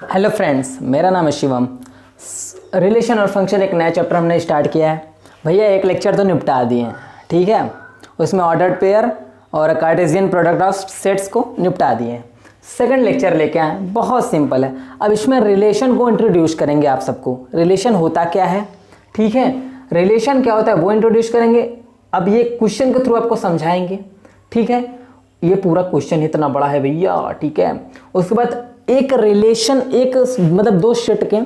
Hello friends, मेरा नाम है शिवम। रिलेशन और फंक्शन एक नया चैप्टर हमने स्टार्ट किया है। भैया एक लेक्चर तो निपटा दिए हैं, ठीक है। उसमें ऑर्डर्ड पेयर और कार्टेशियन प्रोडक्ट ऑफ सेट्स को निपटा दिए हैं। सेकंड लेक्चर लेके आए, बहुत सिंपल है। अब इसमें रिलेशन को इंट्रोड्यूस करेंगे आप सबको। रिलेशन होता क्या है, ठीक है, रिलेशन क्या होता है वो इंट्रोड्यूस करेंगे। अब ये क्वेश्चन के थ्रू आपको समझाएंगे, ठीक है। ये पूरा क्वेश्चन इतना बड़ा है भैया, ठीक है। उसके बाद एक रिलेशन, एक मतलब दो सेट के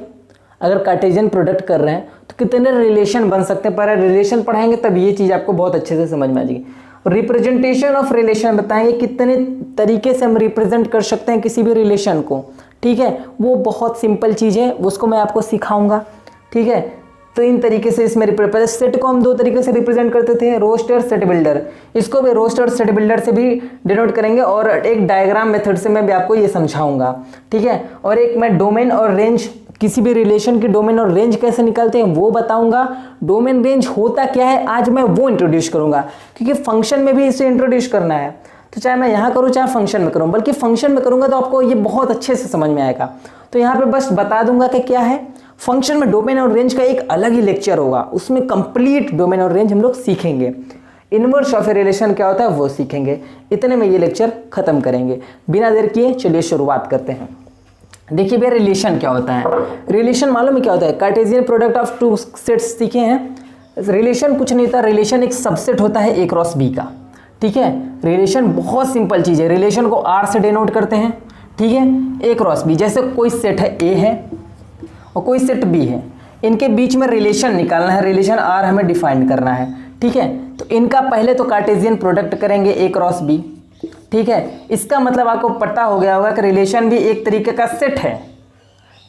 अगर कार्टेशियन प्रोडक्ट कर रहे हैं तो कितने रिलेशन बन सकते हैं, पर रिलेशन पढ़ाएंगे तब ये चीज़ आपको बहुत अच्छे से समझ में आ जाएगी। रिप्रेजेंटेशन ऑफ रिलेशन बताएंगे, कितने तरीके से हम रिप्रेजेंट कर सकते हैं किसी भी रिलेशन को, ठीक है। वो बहुत सिंपल चीज़ है, उसको मैं आपको सिखाऊंगा, ठीक है। तो इन तरीके से इसमें रिप्रेजेंट, सेट को हम दो तरीके से रिप्रेजेंट करते थे, रोस्टर सेट बिल्डर। इसको भी रोस्टर सेट बिल्डर से भी डिनोट करेंगे और एक डायग्राम मेथड से मैं भी आपको ये समझाऊंगा, ठीक है। और एक मैं डोमेन और रेंज, किसी भी रिलेशन की डोमेन और रेंज कैसे निकालते हैं वो बताऊंगा। डोमेन रेंज होता क्या है आज मैं वो इंट्रोड्यूस करूंगा, क्योंकि फंक्शन में भी इसे इंट्रोड्यूस करना है। तो चाहे मैं यहाँ करूँ चाहे फंक्शन में करूँ, बल्कि फंक्शन में करूँगा तो आपको ये बहुत अच्छे से समझ में आएगा। तो यहाँ पे बस बता दूंगा कि क्या है फंक्शन में। डोमेन और रेंज का एक अलग ही लेक्चर होगा, उसमें कंप्लीट डोमेन और रेंज हम लोग सीखेंगे। इनवर्स ऑफ ए रिलेशन क्या होता है वो सीखेंगे। इतने में ये लेक्चर खत्म करेंगे। बिना देर किए चलिए शुरुआत करते हैं। देखिए भैया रिलेशन क्या होता है। रिलेशन मालूम है क्या होता है, Cartesian product of two sets सीखे हैं। रिलेशन कुछ नहीं होता, रिलेशन एक सबसेट होता है ए क्रॉस बी का, ठीक है। रिलेशन बहुत सिंपल चीज़ है, रिलेशन को आर से डिनोट करते हैं, ठीक है। ए क्रॉस बी, जैसे कोई सेट है ए है और कोई सेट बी है, इनके बीच में रिलेशन निकालना है, रिलेशन आर हमें डिफाइन करना है, ठीक है। तो इनका पहले तो कार्टेशियन प्रोडक्ट करेंगे ए क्रॉस बी, ठीक है। इसका मतलब आपको पता हो गया होगा कि रिलेशन भी एक तरीके का सेट है,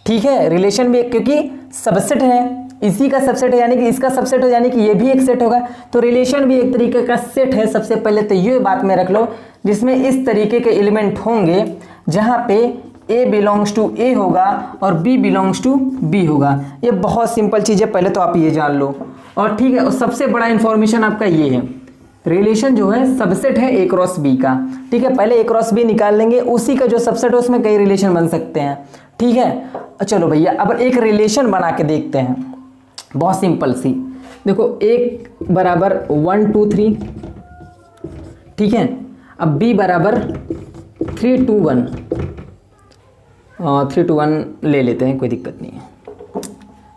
ठीक है। रिलेशन भी क्योंकि सबसेट है, इसी का सबसेट है, यानी कि इसका सबसेट हो, यानी कि ये भी एक सेट होगा। तो रिलेशन भी एक तरीके का सेट है। सबसे पहले तो ये बात में रख लो, जिसमें इस तरीके के एलिमेंट होंगे जहाँ पे A बिलोंग्स टू A होगा और B बिलोंग्स टू B होगा। ये बहुत सिंपल चीज़ है, पहले तो आप ये जान लो। और ठीक है, और सबसे बड़ा इंफॉर्मेशन आपका ये है, रिलेशन जो है सबसेट है A क्रॉस B का, ठीक है। पहले A क्रॉस B निकाल लेंगे, उसी का जो सबसेट है उसमें कई रिलेशन बन सकते हैं, ठीक है। चलो भैया अब एक रिलेशन बना के देखते हैं, बहुत सिंपल सी। देखो एक बराबर 1 2 3, ठीक है। अब B बराबर 3 2 1, 3 2 1 ले लेते हैं, कोई दिक्कत नहीं है।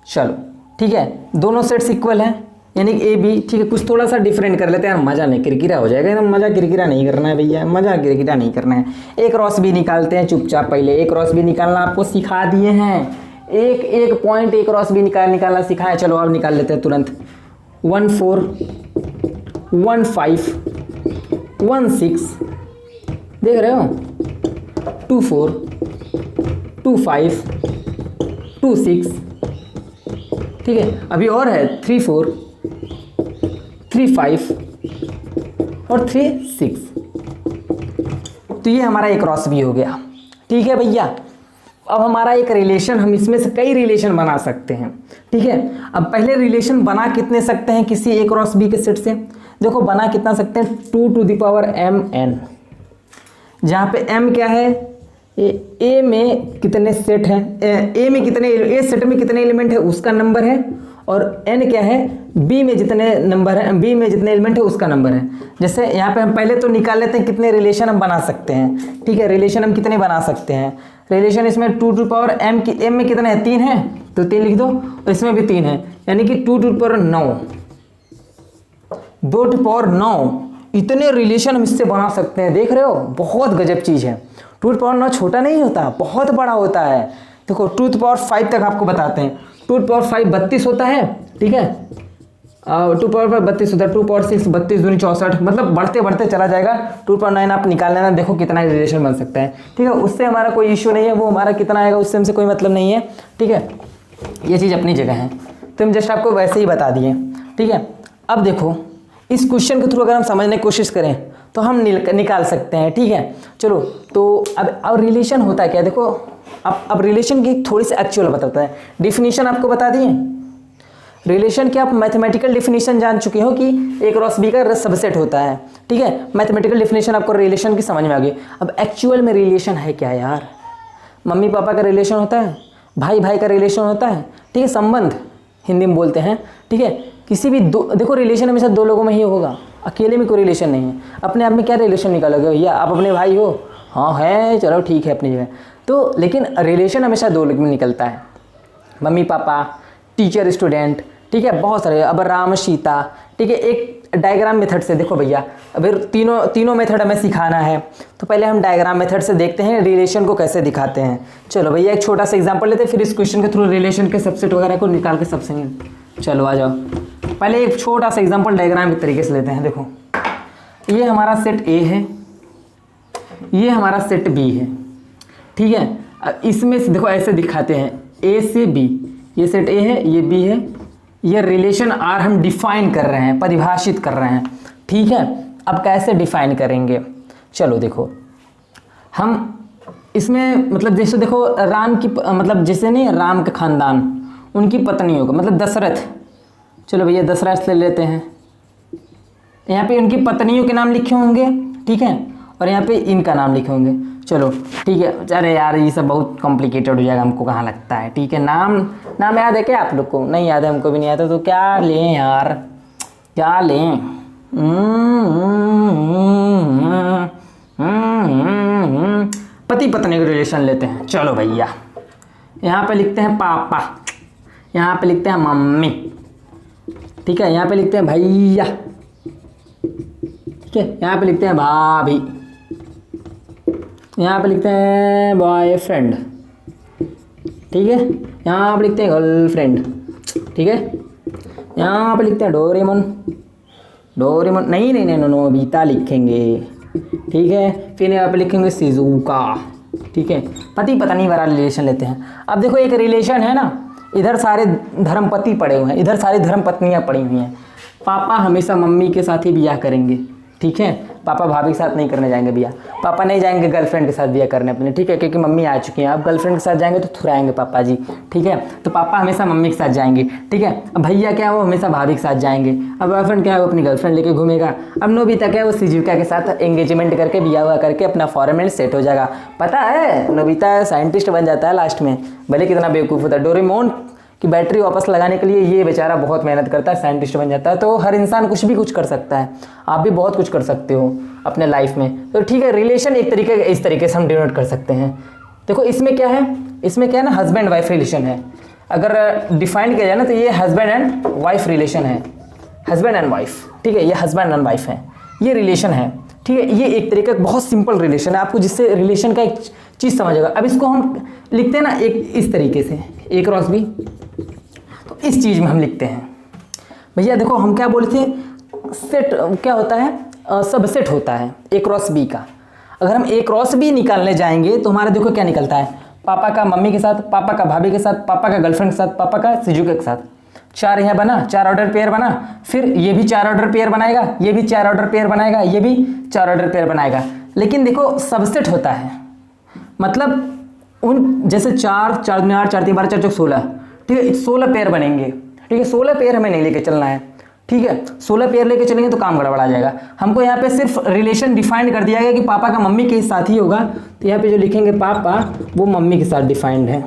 चलो ठीक है, दोनों सेट्स इक्वल हैं, यानी कि ए बी, ठीक है। कुछ थोड़ा सा डिफरेंट कर लेते हैं, मज़ा नहीं किरकिरा हो जाएगा एकदम। मज़ा किरकिरा नहीं करना है भैया, मज़ा किरकिरा नहीं करना है। ए क्रॉस बी निकालते हैं चुपचाप। पहले ए क्रॉस बी निकालना आपको सिखा दिए हैं, एक एक पॉइंट ए क्रॉस बी निकालना सिखाया। चलो अब निकाल लेते हैं तुरंत। 1 4 1 5 1 6, देख रहे हो, 2 4 2 5 2 6, ठीक है। अभी और है 3 4 3 5 और 3 6। तो ये हमारा एक क्रॉस बी हो गया, ठीक है भैया। अब हमारा एक रिलेशन, हम इसमें से कई रिलेशन बना सकते हैं, ठीक है। अब पहले रिलेशन बना कितने सकते हैं किसी ए क्रॉस बी के सेट से, देखो बना कितना सकते हैं, 2 to the power m n, जहाँ पे m क्या है, ए में कितने सेट हैं, ए में कितने, ए सेट में कितने एलिमेंट है उसका नंबर है, और n क्या है, b में जितने नंबर है, b में जितने एलिमेंट है उसका नंबर है। जैसे यहाँ पे हम पहले तो निकाल लेते हैं कितने रिलेशन हम बना सकते हैं, ठीक है। रिलेशन हम कितने बना सकते हैं, रिलेशन इसमें 2 टू पावर m की, m में कितने हैं, 3 है तो 3 लिख दो, और इसमें भी 3 है, यानी कि 2 टू पावर 9, 2 टू पावर 9, इतने रिलेशन हम इससे बना सकते हैं। देख रहे हो, बहुत गजब चीज़ है। 2 टू पावर 9 छोटा नहीं होता, बहुत बड़ा होता है। देखो 2 टू पावर 5 तक आपको बताते हैं। 2 टू पावर 5 32 होता है, ठीक है। 2 पावर 5 32 होता है, 2 पावर 6 32 दूनी 64, मतलब बढ़ते बढ़ते चला जाएगा। 2 पावर 9 आप निकाल लेना, देखो कितना रिलेशन बन सकता है, ठीक है। उससे हमारा कोई इशू नहीं है, वो हमारा कितना आएगा उससे हमसे कोई मतलब नहीं है, ठीक है। ये चीज़ अपनी जगह है, तो हम जस्ट आपको वैसे ही बता दिए, ठीक है। अब देखो इस क्वेश्चन के थ्रू अगर हम समझने की कोशिश करें तो हम निकाल सकते हैं, ठीक है। चलो तो अब रिलेशन होता है क्या, देखो अब रिलेशन की थोड़ी सी एक्चुअल बताता है। डिफिनीशन आपको बता दिए, रिलेशन की आप मैथमेटिकल डिफिनीशन जान चुके हो कि ए क्रॉस बी का सबसेट होता है, ठीक है। मैथमेटिकल डिफिनीशन आपको रिलेशन की समझ में आ गई। अब एक्चुअल में रिलेशन है क्या यार, मम्मी पापा का रिलेशन होता है, भाई भाई का रिलेशन होता है, ठीक है, संबंध हिंदी में बोलते हैं, ठीक है। किसी भी दो, देखो रिलेशन हमेशा दो लोगों में ही होगा, अकेले में कोई रिलेशन नहीं है। अपने आप में क्या रिलेशन निकालोगे भैया, आप अपने भाई हो, हाँ है, चलो ठीक है अपनी जगह, तो लेकिन रिलेशन हमेशा दो लोग में निकलता है, मम्मी पापा, टीचर स्टूडेंट, ठीक है, बहुत सारे। अब राम सीता, ठीक है, एक डायग्राम मेथड से देखो भैया, अभी तीनों मेथड हमें सिखाना है, तो पहले हम डायग्राम मेथड से देखते हैं रिलेशन को कैसे दिखाते हैं। चलो भैया एक छोटा सा एग्जांपल लेते हैं, फिर इस क्वेश्चन के थ्रू रिलेशन के सबसेट वगैरह को निकाल के सबसे, चलो आ जाओ। पहले एक छोटा सा एग्जांपल डायग्राम के तरीके से लेते हैं। देखो ये हमारा सेट ए है, ये हमारा सेट बी है, ठीक है। इसमें से देखो ऐसे दिखाते हैं ए से बी, ये सेट ए है, ये बी है, ये रिलेशन आर हम डिफाइन कर रहे हैं, परिभाषित कर रहे हैं, ठीक है। अब कैसे डिफाइन करेंगे, चलो देखो हम इसमें मतलब जैसे देखो राम की मतलब जैसे नहीं, राम का खानदान, उनकी पत्नियों का मतलब दशरथ, चलो भैया दशरथ ले लेते हैं, यहाँ पे उनकी पत्नियों के नाम लिखे होंगे, ठीक है, और यहाँ पे इनका नाम लिखे होंगे, चलो ठीक है। अरे यार ये सब बहुत कॉम्प्लिकेटेड हो जाएगा, हमको कहाँ लगता है, ठीक है। नाम याद है क्या आप लोग को? नहीं याद है, हमको भी नहीं आता, तो क्या लें यार, क्या लें? पति पत्नी का रिलेशन लेते हैं, चलो भैया। यहाँ पे लिखते हैं पापा, यहाँ पे लिखते हैं मम्मी, ठीक है, यहाँ पे लिखते हैं भैया, ठीक है, यहाँ पे लिखते हैं भाभी, यहाँ पे लिखते हैं बॉयफ्रेंड, ठीक है, यहाँ पे लिखते हैं गर्लफ्रेंड, ठीक है, यहाँ पे लिखते हैं डोरेमोन, नहीं नोबिता लिखेंगे, ठीक है। फिर यहाँ पे लिखेंगे शिजुका, ठीक है। पति पत्नी वाला रिलेशन लेते हैं। अब देखो एक रिलेशन है ना, इधर सारे धर्मपति पड़े हुए हैं, इधर सारी धर्मपत्नियाँ पड़ी हुई हैं। पापा हमेशा मम्मी के साथ ही ब्याह करेंगे, ठीक है, पापा भाभी के साथ नहीं करने जाएंगे ब्याह, पापा नहीं जाएंगे गर्लफ्रेंड के साथ ब्याह करने अपने, ठीक है, क्योंकि मम्मी आ चुकी हैं। अब गर्लफ्रेंड के साथ जाएंगे तो थुराएंगे पापा जी, ठीक है, तो पापा हमेशा मम्मी के साथ जाएंगे, ठीक है। अब भैया क्या है, वो हमेशा भाभी के साथ जाएंगे। अब बॉयफ्रेंड क्या है, वो अपनी गर्लफ्रेंड लेके घूमेगा। अब नोबिता क्या है, वो शिजुका के साथ एंगेजमेंट करके ब्याह हुआ करके अपना फॉरेन में सेट हो जाएगा। पता है नोबिता साइंटिस्ट बन जाता है लास्ट में, भले कितना बेवकूफ़ होता है। डोरेमोन कि बैटरी वापस लगाने के लिए ये बेचारा बहुत मेहनत करता है, साइंटिस्ट बन जाता है। तो हर इंसान कुछ भी कुछ कर सकता है, आप भी बहुत कुछ कर सकते हो अपने लाइफ में, तो ठीक है। रिलेशन एक तरीके इस तरीके से हम डिनोट कर सकते हैं। देखो इसमें क्या है, इसमें क्या है ना, हस्बैंड वाइफ रिलेशन है। अगर डिफाइन किया जाए ना तो ये हस्बैंड एंड वाइफ रिलेशन है, हस्बैंड एंड वाइफ, ठीक है, ये हस्बैंड एंड वाइफ है, ये रिलेशन है, ठीक है। ये एक तरीके का बहुत सिंपल रिलेशन है, आपको जिससे रिलेशन का एक चीज़ समझेगा। अब इसको हम लिखते हैं ना एक इस तरीके से, ए क्रॉस बी, तो इस चीज़ में हम लिखते हैं भैया। देखो हम क्या बोले थे, सेट क्या होता है, सबसेट होता है ए क्रॉस बी का। अगर हम ए क्रॉस बी निकालने जाएंगे तो हमारा देखो क्या निकलता है, पापा का मम्मी के साथ, पापा का भाभी के साथ, पापा का गर्लफ्रेंड के साथ, पापा का शिजुका के साथ। 4 यहाँ बना, 4 ऑर्डर पेयर बना, फिर ये भी 4 ऑर्डर पेयर बनाएगा, ये भी 4 ऑर्डर पेयर बनाएगा, ये भी 4 ऑर्डर पेयर बनाएगा। लेकिन देखो सबसेट होता है, मतलब उन जैसे 4 4 4 4 3 12 4 4 16, ठीक है, 16 पेयर बनेंगे, ठीक है। 16 पेयर हमें नहीं लेके चलना है, ठीक है। 16 पेयर लेके चलेंगे तो काम गड़बड़ा जाएगा। हमको यहाँ पे सिर्फ रिलेशन डिफाइंड कर दिया गया कि पापा का मम्मी के साथ ही होगा, तो यहाँ पे जो लिखेंगे पापा वो मम्मी के साथ डिफाइंड है,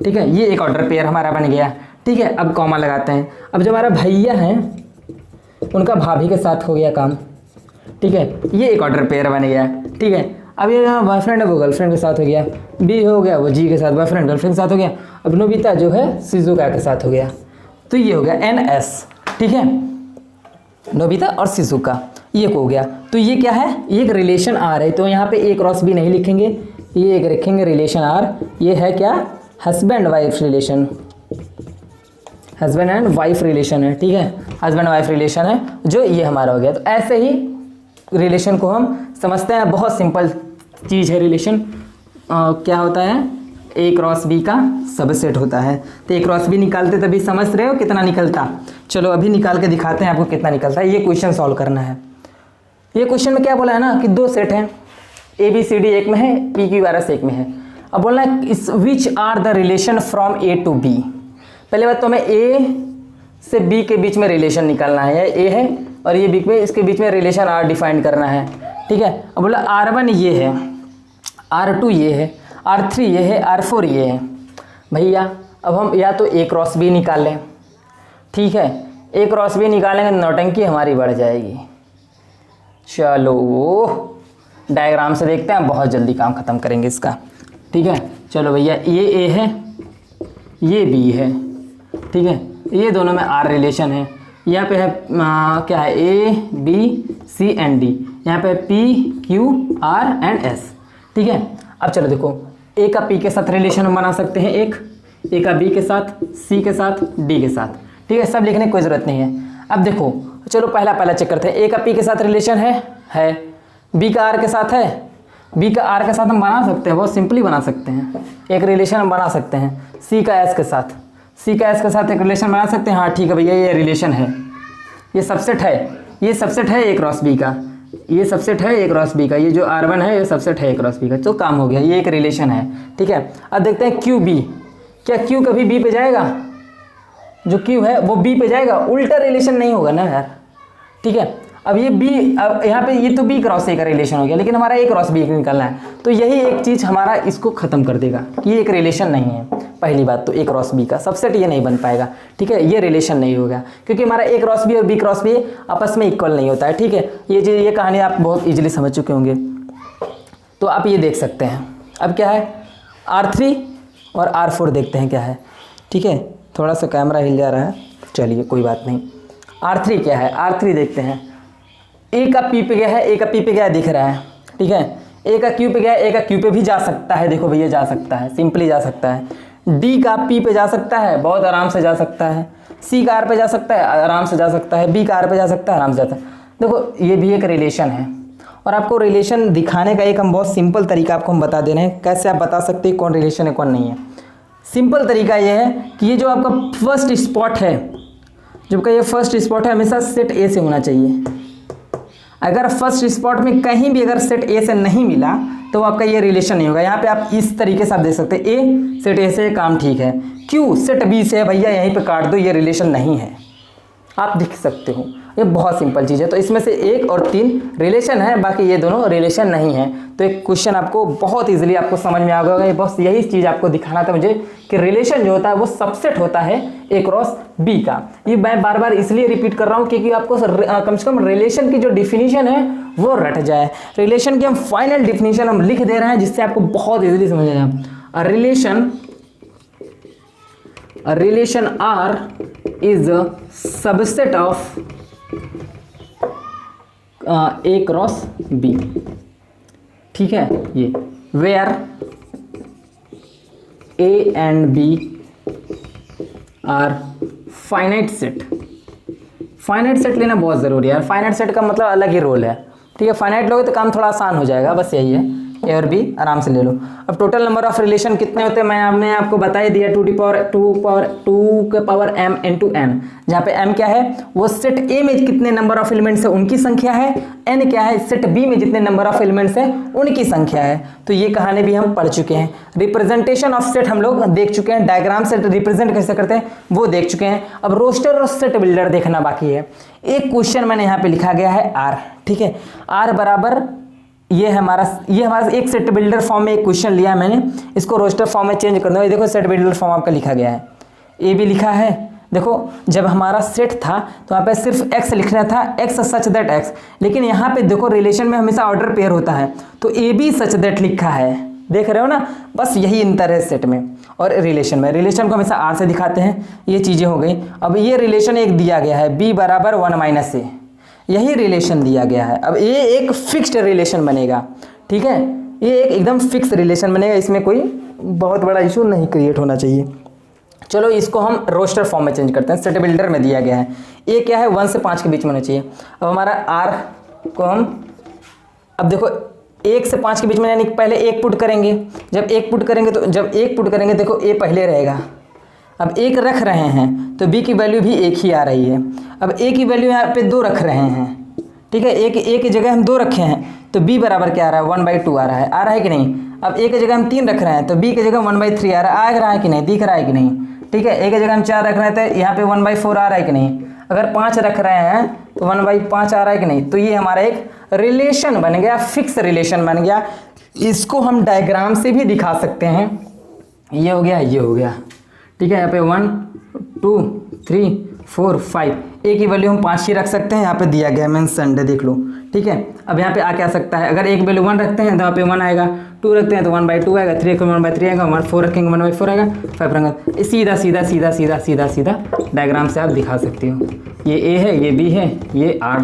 ठीक है। ये एक ऑर्डर पेयर हमारा बन गया, ठीक है। अब कॉमा लगाते हैं। अब जो हमारा भैया हैं उनका भाभी के साथ हो गया काम, ठीक है, ये एक ऑर्डर पेयर बन गया, ठीक है। अब ये बॉयफ्रेंड है वो गर्लफ्रेंड के साथ हो गया, बी हो गया वो जी के साथ, बॉयफ्रेंड गर्लफ्रेंड के साथ हो गया। अब नोबिता जो है शिजुका के साथ हो गया, तो ये हो गया NS, ठीक है, नोबिता और शिजुका, ये हो गया। तो ये क्या है, ये एक रिलेशन आर है, तो यहाँ पे ए क्रॉस बी नहीं लिखेंगे, ये एक रखेंगे रिलेशन आर। ये है क्या, husband wife relation, husband and wife relation है, ठीक है, हस्बैंड वाइफ रिलेशन है, जो ये हमारा हो गया। तो ऐसे ही रिलेशन को हम समझते हैं, बहुत सिंपल चीज़ है रिलेशन। क्या होता है, ए क्रॉस बी का सबसेट होता है। तो ए क्रॉस बी निकालते तभी समझ रहे हो कितना निकलता। चलो अभी निकाल के दिखाते हैं आपको कितना निकलता है। ये क्वेश्चन सॉल्व करना है। ये क्वेश्चन में क्या बोला है ना कि 2 सेट हैं, ABCD एक में है, PQRS एक में है। अब बोलना है इस which are the relation from A to B। पहले बात तो हमें A से B के बीच में रिलेशन निकालना है, A है और ये B में, इसके बीच में रिलेशन R डिफाइन करना है, ठीक है। अब बोला R1 ये है, R2 ये है। R3 ये है, R4 ये है भैया। अब हम या तो A क्रॉस B निकाल लें, ठीक है, A क्रॉस B निकालेंगे नौटंकी हमारी बढ़ जाएगी। चलो वो डायग्राम से देखते हैं, बहुत जल्दी काम ख़त्म करेंगे इसका, ठीक है। चलो भैया ये A है, ये B है, ठीक है, ये दोनों में R रिलेशन है। यहाँ पे है क्या है, A B C and D, यहाँ पे P Q R and S, ठीक है। अब चलो देखो, A का P के साथ रिलेशन हम बना सकते हैं एक, A का B के साथ, C के साथ, D के साथ, ठीक है, सब लिखने की कोई ज़रूरत नहीं है। अब देखो चलो पहला चेक करते हैं। A का P के साथ रिलेशन है, B का R के साथ है, B का R के साथ हम बना सकते हैं, बहुत सिंपली बना सकते हैं, एक रिलेशन हम बना सकते हैं। C का S के साथ, C का S के साथ एक रिलेशन बना सकते हैं, हाँ ठीक है भैया, ये रिलेशन है, ये सबसेट है, ये सबसेट है A क्रॉस B का, ये सबसेट है A क्रॉस B का, ये जो R1 है ये सबसेट है A क्रॉस B का, तो काम हो गया, ये एक रिलेशन है, ठीक है। अब देखते हैं QB, क्या Q कभी B पे जाएगा? जो Q है वो B पे जाएगा, उल्टा रिलेशन नहीं होगा ना यार, ठीक है। अब ये B, अब यहाँ पे ये तो B क्रॉस A का रिलेशन हो गया, लेकिन हमारा A क्रॉस B निकलना है, तो यही एक चीज़ हमारा इसको ख़त्म कर देगा कि ये एक रिलेशन नहीं है। पहली बात तो A क्रॉस B का सबसेट ये नहीं बन पाएगा, ठीक है, ये रिलेशन नहीं होगा, क्योंकि हमारा A क्रॉस B और B क्रॉस B आपस में इक्वल नहीं होता है, ठीक है। ये कहानी आप बहुत ईजिली समझ चुके होंगे, तो आप ये देख सकते हैं। अब क्या है, R3 और R4 देखते हैं क्या है, ठीक है। थोड़ा सा कैमरा हिल जा रहा है, चलिए कोई बात नहीं। R3 क्या है, R3 देखते हैं। A का P पे गया है, A का P पे गया दिख रहा है, ठीक है। A का Q पे गया, A का Q पे भी जा सकता है, देखो भैया जा सकता है, सिंपली जा सकता है। D का P पे जा सकता है, बहुत आराम से जा सकता है। C का R पे जा सकता है, आराम से जा सकता है। B का R पे जा सकता है, आराम से जाता है। देखो ये भी एक रिलेशन है, और आपको रिलेशन दिखाने का एक हम बहुत सिंपल तरीका आपको हम बता दे रहे हैं, कैसे आप बता सकते हैं कौन रिलेशन है कौन नहीं है। सिंपल तरीका ये है कि ये जो आपका फर्स्ट स्पॉट है, जब का ये फर्स्ट स्पॉट है, हमेशा सेट A से होना चाहिए। अगर फर्स्ट स्पॉट में कहीं भी अगर सेट A से नहीं मिला तो आपका ये रिलेशन नहीं होगा। यहाँ पे आप इस तरीके से आप देख सकते हैं, A सेट A से काम ठीक है, Q सेट B से है, भैया यहीं पे काट दो, ये रिलेशन नहीं है, आप देख सकते हो। ये बहुत सिंपल चीज़ है, तो इसमें से 1 और 3 रिलेशन है, बाकी ये दोनों रिलेशन नहीं है। तो एक क्वेश्चन आपको बहुत इजीली आपको समझ में आ गया होगा। बस यही चीज़ आपको दिखाना था मुझे कि रिलेशन जो होता है वो सबसेट होता है A क्रॉस B का। ये मैं बार बार इसलिए रिपीट कर रहा हूँ क्योंकि आपको कम से कम रिलेशन की जो डिफिनीशन है वो रट जाए। रिलेशन की हम फाइनल डिफिनीशन हम लिख दे रहे हैं, जिससे आपको बहुत ईजिली समझ आए। Relation R is a subset of A cross B, ठीक है। ये where A and B are finite set। Finite set लेना बहुत ज़रूरी है यार, फाइनाइट सेट का मतलब अलग ही रोल है, ठीक है। फाइनाइट लोगे तो काम थोड़ा आसान हो जाएगा, बस यही है। A और B आराम से ले लो। अब टोटल नंबर ऑफ रिलेशन कितने होते हैं मैंने आपको बता ही दिया, 2 के पावर m इंटू n, जहाँ पे m क्या है वो सेट A में कितने नंबर ऑफ एलिमेंट्स है उनकी संख्या है, n क्या है सेट B में जितने नंबर ऑफ एलिमेंट्स है उनकी संख्या है। तो ये कहानी भी हम पढ़ चुके हैं। रिप्रेजेंटेशन ऑफ सेट हम लोग देख चुके हैं, डायग्राम से रिप्रेजेंट कैसे करते हैं वो देख चुके हैं। अब रोस्टर और सेट बिल्डर देखना बाकी है। एक क्वेश्चन मैंने यहाँ पे लिखा गया है R, ठीक है। R बराबर ये हमारा एक सेट बिल्डर फॉर्म में एक क्वेश्चन लिया है मैंने, इसको रोस्टर फॉर्म में चेंज कर दो। ये देखो सेट बिल्डर फॉर्म आपका लिखा गया है, ए भी लिखा है। देखो जब हमारा सेट था तो यहाँ पे सिर्फ x लिखना था, x सच दैट x, लेकिन यहाँ पे देखो रिलेशन में हमेशा ऑर्डर पेयर होता है, तो ए बी सच दैट लिखा है, देख रहे हो ना। बस यही अंतर है सेट में और रिलेशन में। रिलेशन को हमेशा R से दिखाते हैं, ये चीज़ें हो गई। अब ये रिलेशन एक दिया गया है b बराबर 1 - a, यही रिलेशन दिया गया है। अब ये एक फिक्स्ड रिलेशन बनेगा, ठीक है, ये एक एकदम फिक्स रिलेशन बनेगा, इसमें कोई बहुत बड़ा इशू नहीं क्रिएट होना चाहिए। चलो इसको हम रोस्टर फॉर्म में चेंज करते हैं। सेट बिल्डर में दिया गया है ये क्या है 1 से 5 के बीच में होना चाहिए। अब हमारा R को हम अब देखो 1 से 5 के बीच में, यानी पहले 1 पुट करेंगे। जब 1 पुट करेंगे देखो A पहले रहेगा। अब 1 रख रहे हैं तो B की वैल्यू भी 1 ही आ रही है। अब A की वैल्यू यहाँ पे 2 रख रहे हैं, ठीक है। A की जगह हम 2 रखे हैं तो B बराबर क्या आ रहा है 1/2 आ रहा है कि नहीं। अब A की जगह हम 3 रख रहे हैं तो B की जगह 1/3 आ रहा है कि नहीं, दिख रहा है कि नहीं, ठीक है। A की जगह हम 4 रख रहे हैं तो यहाँ पे 1/4 आ रहा है कि नहीं। अगर 5 रख रहे हैं तो 1/5 आ रहा है कि नहीं। तो ये हमारा एक रिलेशन बन गया, फिक्स रिलेशन बन गया। इसको हम डायग्राम से भी दिखा सकते हैं। ये हो गया, ये हो गया, ठीक है। यहाँ पे 1 2 3 4 5, ए की वैल्यू हम 5 ही रख सकते हैं, यहाँ पे दिया गया मैंने संडे, देख लो, ठीक है। अब यहाँ पे आ क्या सकता है, अगर एक वैल्यू 1 रखते हैं तो यहाँ पे 1 आएगा, 2 रखते हैं तो 1/2 आएगा, 3 रखेंगे 1/3 आएगा, 4 रखेंगे 1/4 आएगा, 5 रखेंगे। सीधा सीधा सीधा सीधा सीधा सीधा डायग्राम से आप दिखा सकते हो। ये ए है, ये बी है, ये आर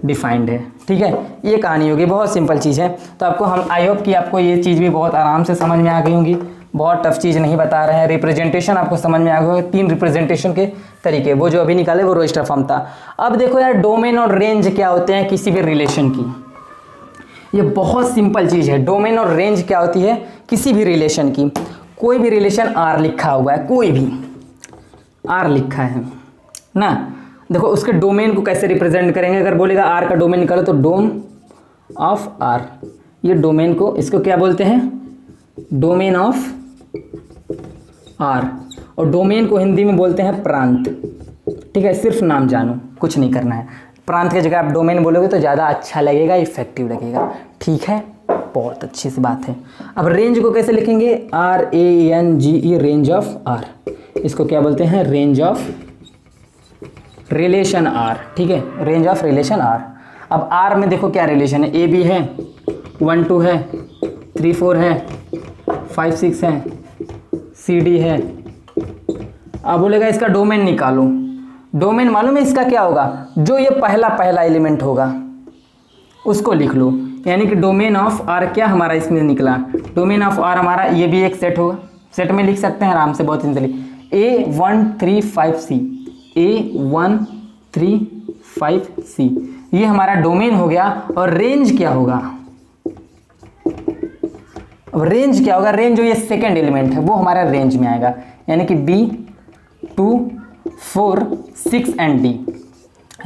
डिफाइंड है, ठीक है। ये कहानी होगी, बहुत सिंपल चीज़ है। तो आपको हम आई होप कि आपको ये चीज़ भी बहुत आराम से समझ में आ गई होंगी, बहुत टफ चीज़ नहीं बता रहे हैं। रिप्रेजेंटेशन आपको समझ में आ गया, 3 रिप्रेजेंटेशन के तरीके, वो जो अभी निकाले वो रोस्टर फॉर्म था। अब देखो यार, डोमेन और रेंज क्या होते हैं किसी भी रिलेशन की, ये बहुत सिंपल चीज़ है। डोमेन और रेंज क्या होती है किसी भी रिलेशन की। कोई भी रिलेशन आर लिखा हुआ है, कोई भी आर लिखा है ना, देखो उसके डोमेन को कैसे रिप्रेजेंट करेंगे। अगर बोलेगा आर का डोमेन निकालो तो डोम ऑफ आर, ये डोमेन को, इसको क्या बोलते हैं, डोमेन ऑफ आर। और डोमेन को हिंदी में बोलते हैं प्रांत, ठीक है। सिर्फ नाम जानो, कुछ नहीं करना है। प्रांत की जगह आप डोमेन बोलोगे तो ज़्यादा अच्छा लगेगा, इफेक्टिव लगेगा, ठीक है। बहुत अच्छी सी बात है। अब रेंज को कैसे लिखेंगे, RANGE, रेंज ऑफ आर। इसको क्या बोलते हैं, रेंज ऑफ रिलेशन आर, ठीक है, रेंज ऑफ रिलेशन आर। अब आर में देखो क्या रिलेशन है, ए बी है, 1 2 है, 3 4 है, 5 6 है, सी डी है। अब बोलेगा इसका डोमेन निकालो। डोमेन मालूम है इसका क्या होगा, जो ये पहला एलिमेंट होगा उसको लिख लो। यानी कि डोमेन ऑफ आर क्या हमारा इसमें निकला, डोमेन ऑफ आर हमारा ये भी एक सेट होगा, सेट में लिख सकते हैं आराम से, बहुत simply, A1 3 5 C, A1 3 5 C, ये हमारा डोमेन हो गया। और रेंज क्या होगा, अब रेंज क्या होगा, रेंज जो ये सेकेंड एलिमेंट है वो हमारा रेंज में आएगा। यानी कि B2 4 6 एंड D,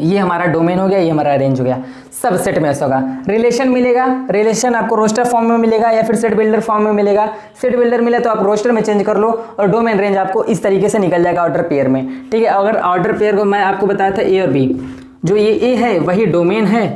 ये हमारा डोमेन हो गया, ये हमारा रेंज हो गया। सब सेट में ऐसा होगा। रिलेशन मिलेगा, रिलेशन आपको रोस्टर फॉर्म में मिलेगा या फिर सेट बिल्डर फॉर्म में मिलेगा। सेट बिल्डर मिले तो आप रोस्टर में चेंज कर लो, और डोमेन रेंज आपको इस तरीके से निकल जाएगा ऑर्डर पेयर में, ठीक है। अगर ऑर्डर पेयर को मैं आपको बताया था ए और बी, जो ये ए है वही डोमेन है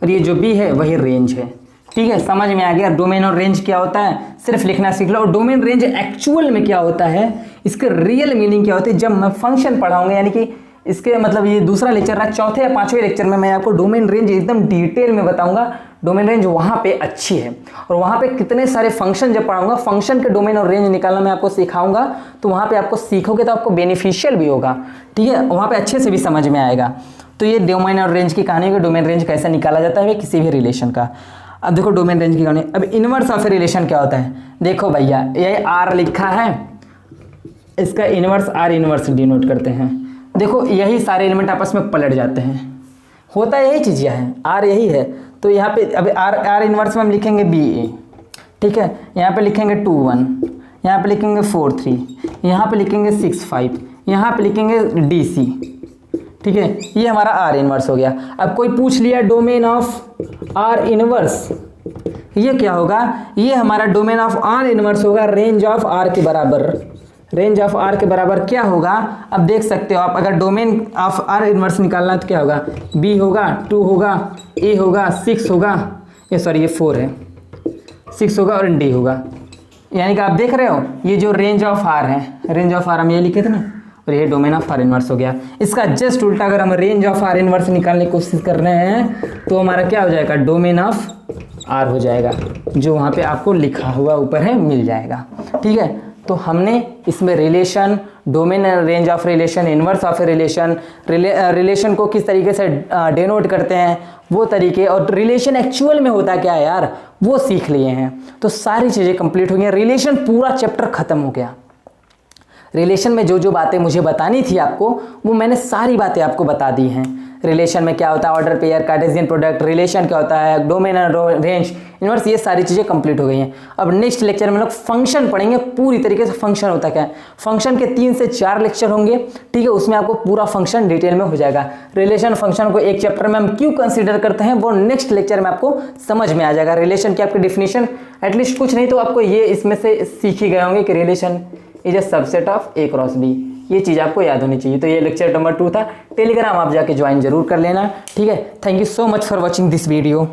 और ये जो बी है वही रेंज है, ठीक है। समझ में आ गया डोमेन और रेंज क्या होता है, सिर्फ लिखना सीख लो। और डोमेन रेंज एक्चुअल में क्या होता है, इसके रियल मीनिंग क्या होती है, जब मैं फंक्शन पढ़ाऊंगा, यानी कि इसके मतलब ये दूसरा लेक्चर रहा, चौथे या पांचवें लेक्चर में मैं आपको डोमेन रेंज एकदम डिटेल में बताऊंगा। डोमेन रेंज वहाँ पे अच्छी है, और वहाँ पे कितने सारे फंक्शन जब पढ़ाऊंगा, फंक्शन के डोमेन और रेंज निकालना मैं आपको सिखाऊंगा, तो वहाँ पे आपको सीखोगे तो आपको बेनिफिशियल भी होगा, ठीक है। वहाँ पे अच्छे से भी समझ में आएगा। तो ये डोमेन और रेंज की कहानी है, डोमेन रेंज कैसे निकाला जाता है किसी भी रिलेशन का। अब देखो डोमेन रेंज की कहानी। अब इनवर्स ऑफ रिलेशन क्या होता है, देखो भैया ये आर लिखा है, इसका इनवर्स आर इनवर्स डिनोट करते हैं। देखो यही सारे एलिमेंट आपस में पलट जाते हैं, होता यही चीज़ है, आर यही है। तो यहाँ पे अब आर इनवर्स में हम लिखेंगे BA, ठीक है। यहाँ पे लिखेंगे 2 1, यहाँ पे लिखेंगे 4 3, यहाँ पे लिखेंगे 6 5, यहाँ पे लिखेंगे DC, ठीक है। ये हमारा आर इनवर्स हो गया। अब कोई पूछ लिया डोमेन ऑफ आर इनवर्स, ये क्या होगा, ये हमारा डोमेन ऑफ आर इनवर्स होगा रेंज ऑफ आर के बराबर। रेंज ऑफ आर के बराबर क्या होगा, अब देख सकते हो आप, अगर डोमेन ऑफ आर इनवर्स निकालना है तो क्या होगा, B होगा, 2 होगा, A होगा, 6 होगा, ये सॉरी ये 4 है, 6 होगा और D होगा। यानी कि आप देख रहे हो ये जो रेंज ऑफ आर है, रेंज ऑफ आर हम ये लिखे थे ना, और ये डोमेन ऑफ आर इनवर्स हो गया। इसका जस्ट उल्टा अगर हम रेंज ऑफ आर इनवर्स निकालने की कोशिश कर रहे हैं तो हमारा क्या हो जाएगा, डोमेन ऑफ आर हो जाएगा, जो वहाँ पे आपको लिखा हुआ ऊपर है मिल जाएगा, ठीक है। तो हमने इसमें relation, domain range of relation, inverse of relation, relation को किस तरीके से डिनोट करते हैं वो तरीके, और रिलेशन एक्चुअल में होता क्या है यार वो सीख लिए हैं। तो सारी चीज़ें कंप्लीट हो गई, रिलेशन पूरा चैप्टर खत्म हो गया। रिलेशन में जो जो बातें मुझे बतानी थी आपको, वो मैंने सारी बातें आपको बता दी हैं। रिलेशन में क्या होता है, order pair, Cartesian product, relation क्या होता है, डोमेन रेंज, इनवर्स, ये सारी चीज़ें कंप्लीट हो गई हैं। अब नेक्स्ट लेक्चर में लोग फंक्शन पढ़ेंगे, पूरी तरीके से फंक्शन होता क्या है। फंक्शन के 3 से 4 लेक्चर होंगे, ठीक है, उसमें आपको पूरा फंक्शन डिटेल में हो जाएगा। रिलेशन फंक्शन को एक चैप्टर में हम क्यों कंसीडर करते हैं वो नेक्स्ट लेक्चर में आपको समझ में आ जाएगा। रिलेशन की आपकी डिफिनीशन एटलीस्ट कुछ नहीं तो आपको ये इसमें से सीख ही गए होंगे कि relation is a subset of A cross B, ये चीज़ आपको याद होनी चाहिए। तो ये लेक्चर नंबर 2 था। टेलीग्राम आप जाके ज्वाइन जरूर कर लेना, ठीक है। Thank you so much for watching this video.